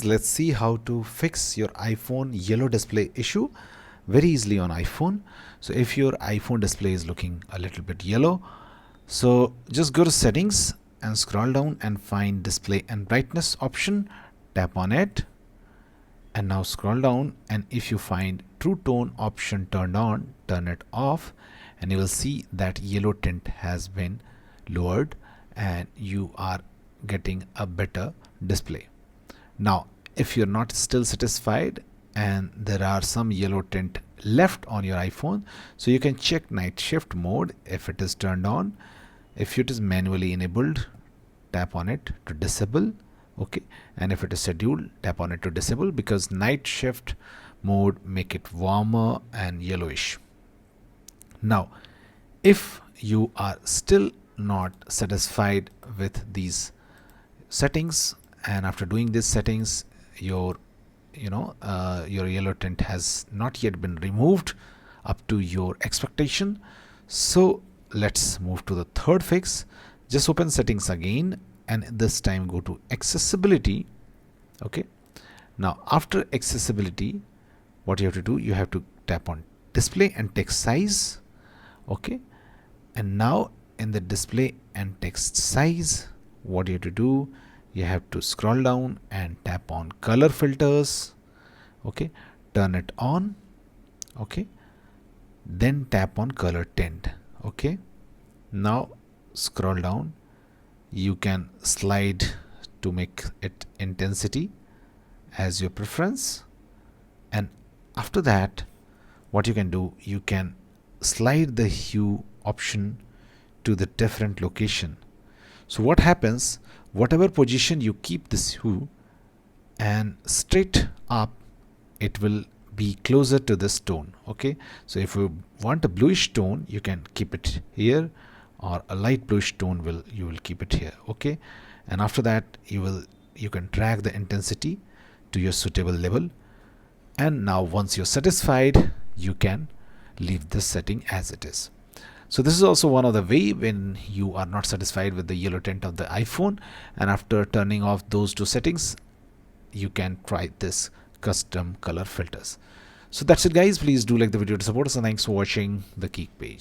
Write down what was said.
Let's see how to fix your iPhone yellow display issue very easily on iPhone. So if your iPhone display is looking a little bit yellow, so just go to settings and scroll down and find display and brightness option, tap on it, and now scroll down, and if you find true tone option turned on, turn it off, and you will see that yellow tint has been lowered and you are getting a better display. Now, if you're not still satisfied and there are some yellow tint left on your iPhone, so you can check night shift mode if it is turned on. If it is manually enabled, tap on it to disable. Okay, and if it is scheduled, tap on it to disable, because night shift mode make it warmer and yellowish. Now, if you are still not satisfied with these settings, and after doing these settings your yellow tint has not yet been removed up to your expectation, so let's move to the third fix. Just open settings again, and this time go to accessibility. Okay, now after accessibility, what you have to do, you have to tap on display and text size. Okay, and now in the display and text size, what you have to do, you have to scroll down and tap on color filters. Okay, turn it on. Okay, then tap on color tint. Okay, now scroll down, you can slide to make it intensity as your preference, and after that what you can do, you can slide the hue option to the different location. So what happens, whatever position you keep this hue and straight up, it will be closer to this tone. Okay, so if you want a bluish tone, you can keep it here, or a light bluish tone you will keep it here. Okay, and after that you can drag the intensity to your suitable level, and now once you're satisfied, you can leave this setting as it is. So this is also one of the way when you are not satisfied with the yellow tint of the iPhone, and after turning off those two settings, you can try this custom color filters. So that's it guys, please do like the video to support us, and thanks for watching the Geek page.